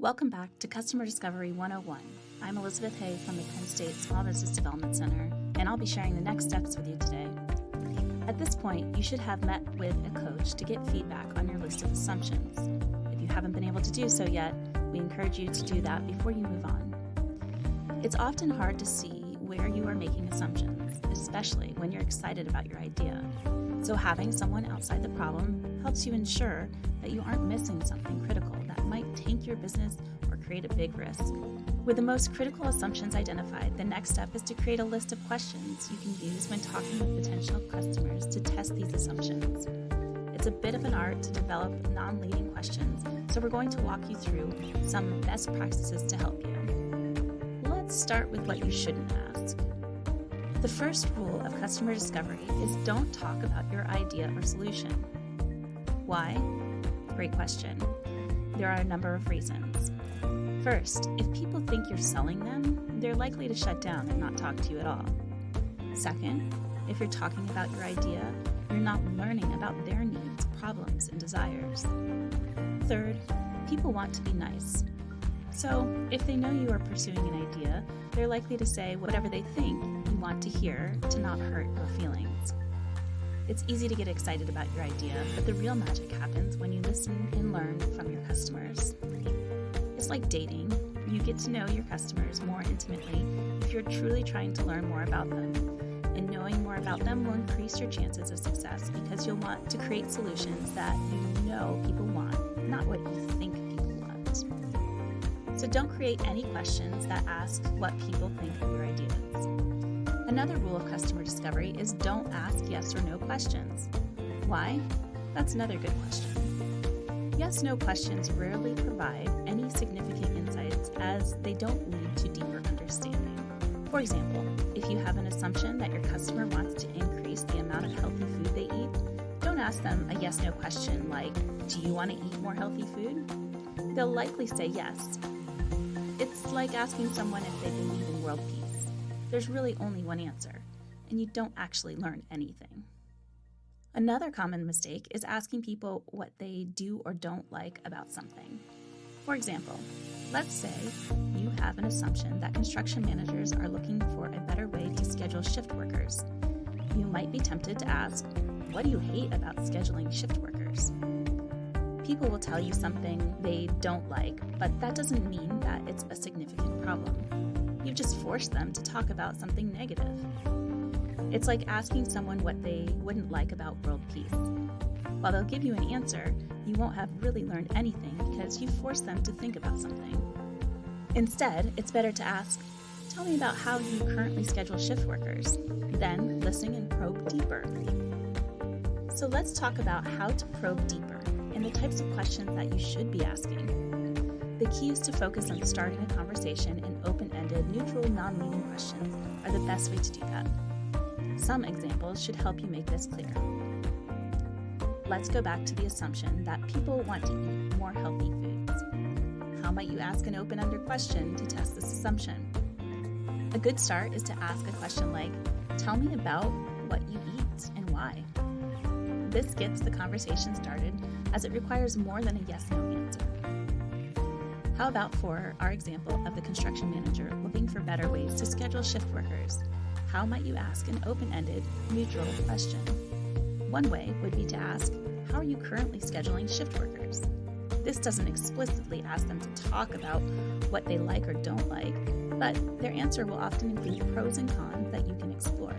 Welcome back to Customer Discovery 101. I'm Elizabeth Hay from the Penn State Small Business Development Center, and I'll be sharing the next steps with you today. At this point, you should have met with a coach to get feedback on your list of assumptions. If you haven't been able to do so yet, we encourage you to do that before you move on. It's often hard to see where you are making assumptions, especially when you're excited about your idea. So having someone outside the problem helps you ensure that you aren't missing something critical that might tank your business or create a big risk. With the most critical assumptions identified, the next step is to create a list of questions you can use when talking with potential customers to test these assumptions. It's a bit of an art to develop non-leading questions, so we're going to walk you through some best practices to help you. Let's start with what you shouldn't ask. The first rule of customer discovery is don't talk about your idea or solution. Why? Great question. There are a number of reasons. First, if people think you're selling them, they're likely to shut down and not talk to you at all. Second, if you're talking about your idea, you're not learning about their needs, problems, and desires. Third, people want to be nice. So, if they know you are pursuing an idea, they're likely to say whatever they think you want to hear to not hurt your feelings. It's easy to get excited about your idea, but the real magic happens when you listen and learn from your customers. It's like dating. You get to know your customers more intimately if you're truly trying to learn more about them. And knowing more about them will increase your chances of success because you'll want to create solutions that you know people want, not what you think people want. So don't create any questions that ask what people think of your ideas. Another rule of customer discovery is don't ask yes or no questions. Why? That's another good question. Yes/no questions rarely provide any significant insights as they don't lead to deeper understanding. For example, if you have an assumption that your customer wants to increase the amount of healthy food they eat, don't ask them a yes/no question like, do you want to eat more healthy food? They'll likely say yes. It's like asking someone if they believe in world peace. There's really only one answer, and you don't actually learn anything. Another common mistake is asking people what they do or don't like about something. For example, let's say you have an assumption that construction managers are looking for a better way to schedule shift workers. You might be tempted to ask, what do you hate about scheduling shift workers? People will tell you something they don't like, but that doesn't mean that it's a significant problem. You've just forced them to talk about something negative. It's like asking someone what they wouldn't like about world peace. While they'll give you an answer, you won't have really learned anything because you forced them to think about something. Instead, it's better to ask, tell me about how you currently schedule shift workers. Then listen and probe deeper. So let's talk about how to probe deeper and the types of questions that you should be asking. The key is to focus on starting a conversation, and open-ended, neutral, non-leading questions are the best way to do that. Some examples should help you make this clear. Let's go back to the assumption that people want to eat more healthy foods. How might you ask an open-ended question to test this assumption? A good start is to ask a question like, tell me about what you eat and why. This gets the conversation started as it requires more than a yes/no answer. How about for our example of the construction manager looking for better ways to schedule shift workers? How might you ask an open-ended, neutral question? One way would be to ask, how are you currently scheduling shift workers? This doesn't explicitly ask them to talk about what they like or don't like, but their answer will often include pros and cons that you can explore.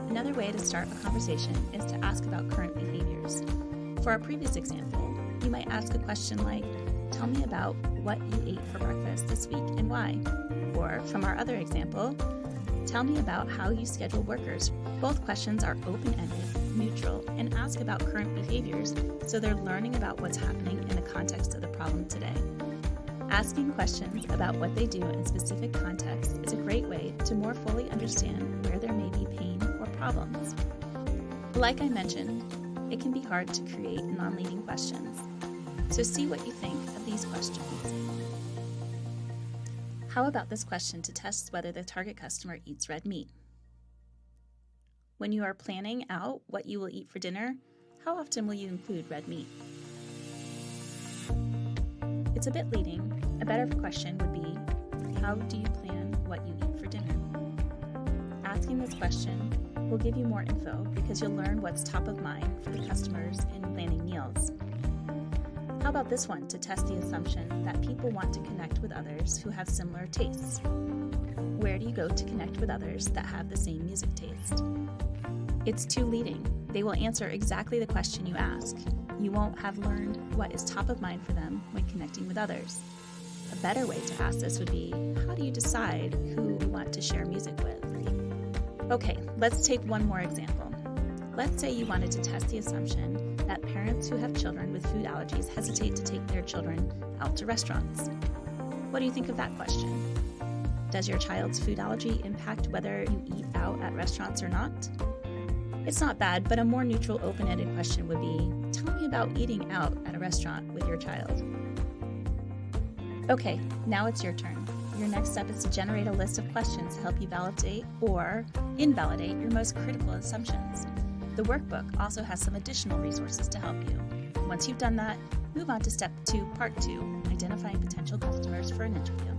Another way to start a conversation is to ask about current behaviors. For our previous example, you might ask a question like, tell me about what you ate for breakfast this week and why. Or from our other example, tell me about how you schedule workers. Both questions are open-ended, neutral, and ask about current behaviors so they're learning about what's happening in the context of the problem today. Asking questions about what they do in specific contexts is a great way to more fully understand where there may be pain or problems. Like I mentioned, it can be hard to create non-leading questions. So see what you think of these questions. How about this question to test whether the target customer eats red meat? When you are planning out what you will eat for dinner, how often will you include red meat? it's a bit leading, a better question would be, how do you plan what you eat for dinner? Asking this question will give you more info because you'll learn what's top of mind for the customers in planning meals. How about this one to test the assumption that people want to connect with others who have similar tastes? Where do you go to connect with others that have the same music taste? It's too leading. They will answer exactly the question you ask. You won't have learned what is top of mind for them when connecting with others. A better way to ask this would be, how do you decide who you want to share music with? Okay, let's take one more example. Let's say you wanted to test the assumption that parents who have children with food allergies hesitate to take their children out to restaurants. What do you think of that question? Does your child's food allergy impact whether you eat out at restaurants or not? It's not bad, but a more neutral, open-ended question would be, tell me about eating out at a restaurant with your child. Okay, now it's your turn. Your next step is to generate a list of questions to help you validate or invalidate your most critical assumptions. The workbook also has some additional resources to help you. Once you've done that, move on to step 2, part 2, identifying potential customers for an interview.